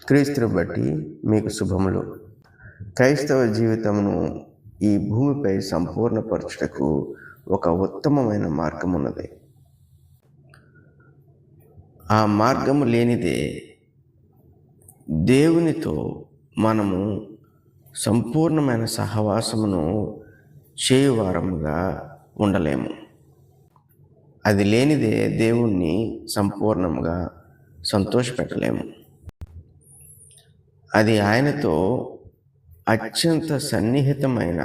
క్రీస్తుని బట్టి మీకు శుభములు. క్రైస్తవ జీవితమును ఈ భూమిపై సంపూర్ణపరచుటకు ఒక ఉత్తమమైన మార్గం ఉన్నది. ఆ మార్గము లేనిదే దేవునితో మనము సంపూర్ణమైన సహవాసమును చేయువారముగా ఉండలేము. అది లేనిదే దేవుణ్ణి సంపూర్ణంగా సంతోషపెట్టలేము. అది ఆయనతో అత్యంత సన్నిహితమైన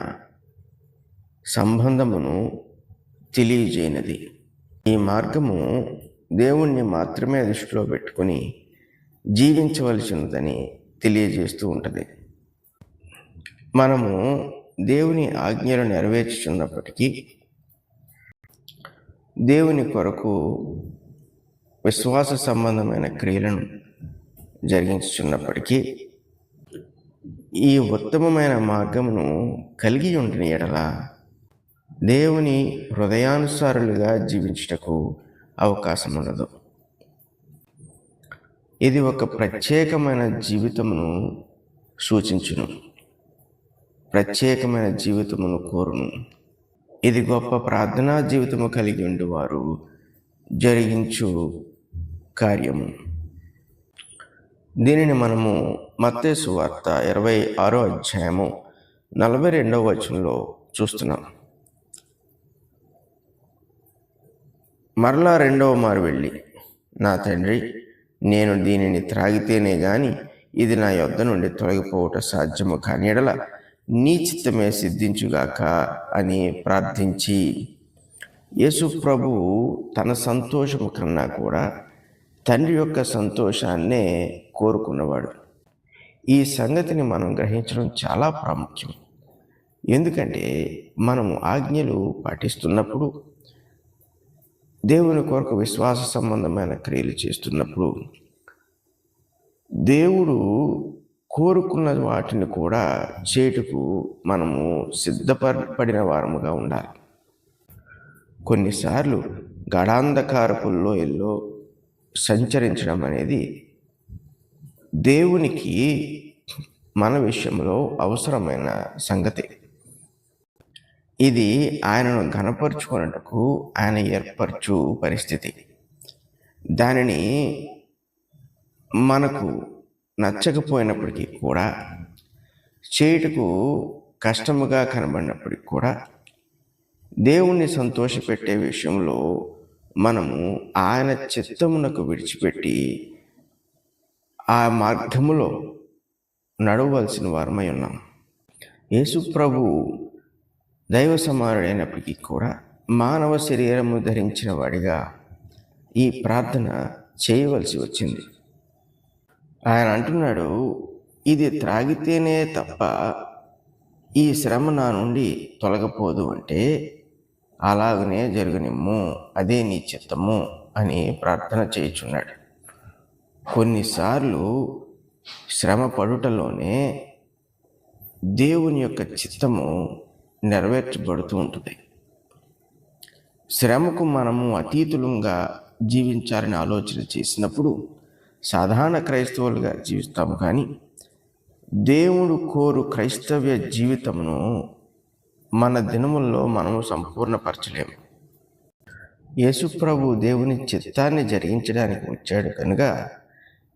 సంబంధమును తెలియజేయనిది. ఈ మార్గము దేవుణ్ణి మాత్రమే దృష్టిలో పెట్టుకుని జీవించవలసినదని తెలియజేస్తూ ఉంటుంది. మనము దేవుని ఆజ్ఞలు నెరవేర్చుచున్నప్పటికీ, దేవుని కొరకు విశ్వాస సంబంధమైన క్రియలను జరిగించుచున్నప్పటికీ, ఈ ఉత్తమమైన మార్గమును కలిగి ఉండిన ఎడల దేవుని హృదయానుసారులుగా జీవించుటకు అవకాశం ఉండదు. ఇది ఒక ప్రత్యేకమైన జీవితమును సూచించును, ప్రత్యేకమైన జీవితమును కోరును. ఇది గొప్ప ప్రార్థనా జీవితము కలిగి ఉండేవారు జరిగించు కార్యము. దీనిని మనము మత్తయి సువార్త 26వ అధ్యాయము 42వ వచనంలో చూస్తున్నాం. మరలా రెండవ మారు వెళ్ళి, నా తండ్రి, నేను దీనిని త్రాగితేనే గాని ఇది నా యొద్ద నుండి తొలగిపోవట సాధ్యము కాని ఎడల నీ చిత్తమే సిద్ధించుగాక అని ప్రార్థించి, యేసు ప్రభువు తన సంతోషము కన్నా కూడా తండ్రి యొక్క సంతోషాన్నే కోరుకున్నవాడు. ఈ సంగతిని మనం గ్రహించడం చాలా ప్రాముఖ్యం. ఎందుకంటే మనము ఆజ్ఞలు పాటిస్తున్నప్పుడు, దేవుని కొరకు విశ్వాస సంబంధమైన క్రియలు చేస్తున్నప్పుడు, దేవుడు కోరుకున్న వాటిని కూడా చేటుకు మనము సిద్ధపడిన వారముగా ఉండాలి. కొన్నిసార్లు గడాంధకారపు లోయల్లో సంచరించడం అనేది దేవునికి మన విషయంలో అవసరమైన సంగతి. ఇది ఆయనను ఘనపరుచుకున్నటకు ఆయన ఏర్పరచు పరిస్థితి. దానిని మనకు నచ్చకపోయినప్పటికీ కూడా, చేయుటకు కష్టముగా కనబడినప్పటికీ కూడా, దేవుణ్ణి సంతోషపెట్టే విషయంలో మనము ఆయన చిత్తమునకు విడిచిపెట్టి ఆ మార్గములో నడవలసిన వారమై ఉన్నాం. యేసు ప్రభు దైవ సమానుడైనప్పటికీ కూడా మానవ శరీరము ధరించిన వాడిగా ఈ ప్రార్థన చేయవలసి వచ్చింది. ఆయన అంటున్నాడు, ఇది త్రాగితేనే తప్ప ఈ శ్రమ నా నుండి తొలగపోదు అంటే అలాగనే జరుగునిమ్ము, అదే నీ చిత్తము అని ప్రార్థన చేయుచున్నాడు. కొన్నిసార్లు శ్రమ పడుటలోనే దేవుని యొక్క చిత్తము నెరవేర్చబడుతూ ఉంటుంది. శ్రమకు మనము అతీతులంగా జీవించాలని ఆలోచన చేసినప్పుడు సాధారణ క్రైస్తవులుగా జీవిస్తాము, కానీ దేవుడు కోరు క్రైస్తవ్య జీవితమును మన దినముల్లో మనము సంపూర్ణపరచలేము. యేసు ప్రభు దేవుని చిత్తాన్ని జరిగించడానికి వచ్చాడు కనుక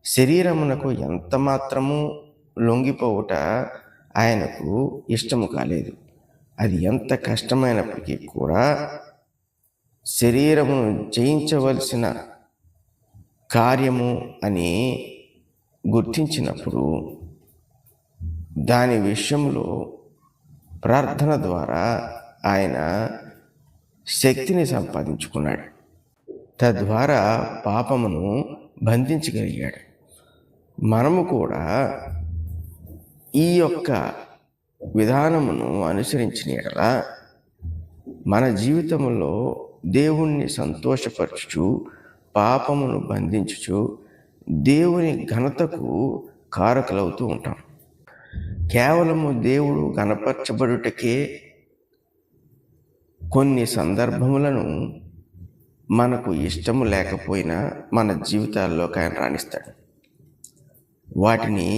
శరీరమునకు ఎంత మాత్రము లొంగిపోవుట ఆయనకు ఇష్టము కాలేదు. అది ఎంత కష్టమైనప్పటికీ కూడా శరీరమును జయించవలసిన కార్యము అని గుర్తించినప్పుడు దాని విషయంలో ప్రార్థన ద్వారా ఆయన శక్తిని సంపాదించుకున్నాడు. తద్వారా పాపమును బంధించగలిగాడు. మనము కూడా ఈ యొక్క విధానమును అనుసరించిన ఎడల మన జీవితంలో దేవుణ్ణి సంతోషపరచుచు, పాపమును బంధించుచు, దేవుని ఘనతకు కారకులవుతూ ఉంటాం. కేవలము దేవుడు ఘనపరచబడుటకే కొన్ని సందర్భములను మనకు ఇష్టము లేకపోయినా మన జీవితాల్లోకి ఆయన రాణిస్తాడు. వాటిని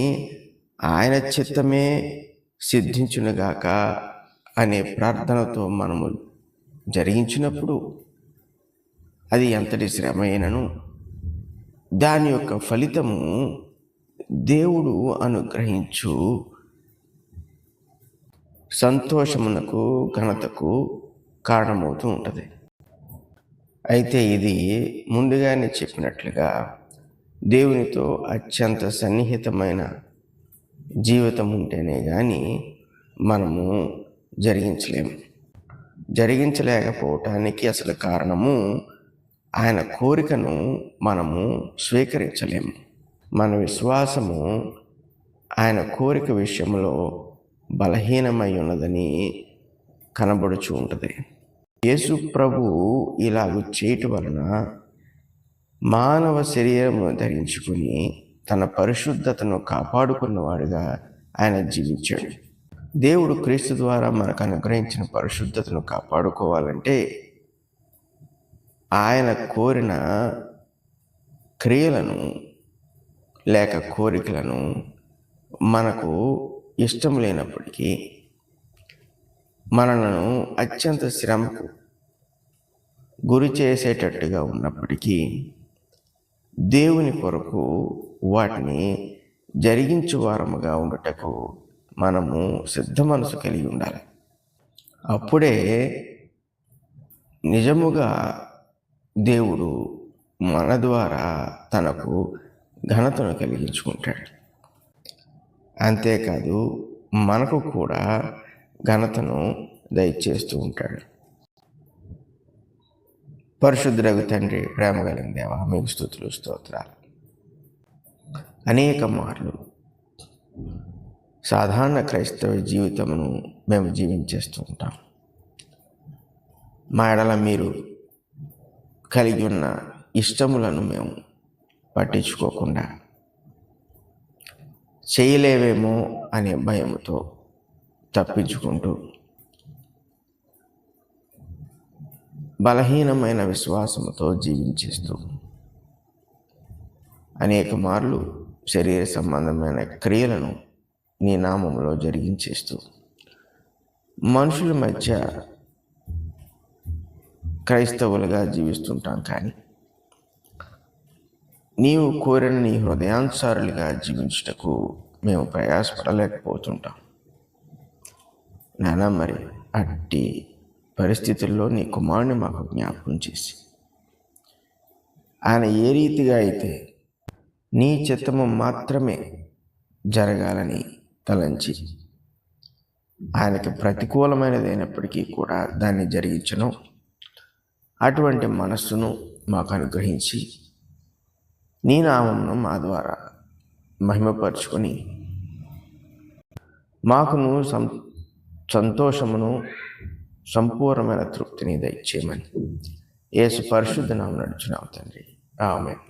ఆయన చిత్తమే సిద్ధించునుగాక అనే ప్రార్థనతో మనము జరిగించినప్పుడు అది ఎంతటి శ్రమ అయినను దాని యొక్క ఫలితము దేవుడు అనుగ్రహించు సంతోషమునకు ఘనతకు కారణమవుతూ ఉంటుంది. అయితే ఇది ముందుగానే చెప్పినట్లుగా దేవునితో అత్యంత సన్నిహితమైన జీవితం ఉంటేనే కానీ మనము జరిగించలేకపోవటానికి అసలు కారణము ఆయన కోరికను మనము స్వీకరించలేము. మన విశ్వాసము ఆయన కోరిక విషయంలో బలహీనమై ఉన్నదని కనబడుచు ఉంటుంది. యేసు ప్రభు ఇలాగ చేయటం వలన మానవ శరీరము ధరించుకుని తన పరిశుద్ధతను కాపాడుకున్నవాడుగా ఆయన జీవించాడు. దేవుడు క్రీస్తు ద్వారా మనకు అనుగ్రహించిన పరిశుద్ధతను కాపాడుకోవాలంటే ఆయన కోరిన క్రియలను లేక కోరికలను మనకు ఇష్టం లేనప్పటికీ, మనలను అత్యంత శ్రమకు గురి చేసేటట్టుగా ఉన్నప్పటికీ దేవుని కొరకు వాటిని జరిగించు వారముగా ఉండటకు మనము సిద్ధ మనసు కలిగి ఉండాలి. అప్పుడే నిజముగా దేవుడు మన ద్వారా తనకు ఘనతను కలిగించుకుంటాడు. అంతేకాదు మనకు కూడా ఘనతను దయచేస్తూ ఉంటాడు. పరిశుద్ధుడగు తండ్రి, ప్రేమ కలిగిన దేవా, మీకు స్తుతులు స్తోత్రాలు. అనేక మార్లు సాధారణ క్రైస్తవ జీవితమును మేము జీవించేస్తూ ఉంటాం. మా ఎడల మీరు కలిగి ఉన్న ఇష్టములను మేము పట్టించుకోకుండా చేయలేవేమో అనే భయముతో తప్పించుకుంటూ బలహీనమైన విశ్వాసముతో జీవించేస్తూ అనేక మార్లు శరీర సంబంధమైన క్రియలను నీ నామంలో జరిగించేస్తూ మనుషుల మధ్య క్రైస్తవులుగా జీవిస్తుంటాం. కానీ నీవు కోరిన నీ హృదయానుసారులుగా జీవించుటకు మేము ప్రయాసపడలేకపోతుంటాం నానా. మరి అట్టి పరిస్థితుల్లో నీ కుమారుని మాకు జ్ఞాపకం చేసి, ఆయన ఏ రీతిగా అయితే నీ చిత్తము మాత్రమే జరగాలని తలంచి ఆయనకి ప్రతికూలమైనదైనప్పటికీ కూడా దాన్ని జరిగించను అటువంటి మనస్సును మాకు అనుగ్రహించి నీ నామమును మా ద్వారా మహిమపరుచుకొని మాకును సంతోషమును సంపూర్ణమైన తృప్తిని దయచేయమని యేసు పరిశుద్ధ నామమున అడుగుచున్నాము తండ్రి. ఆమేన్.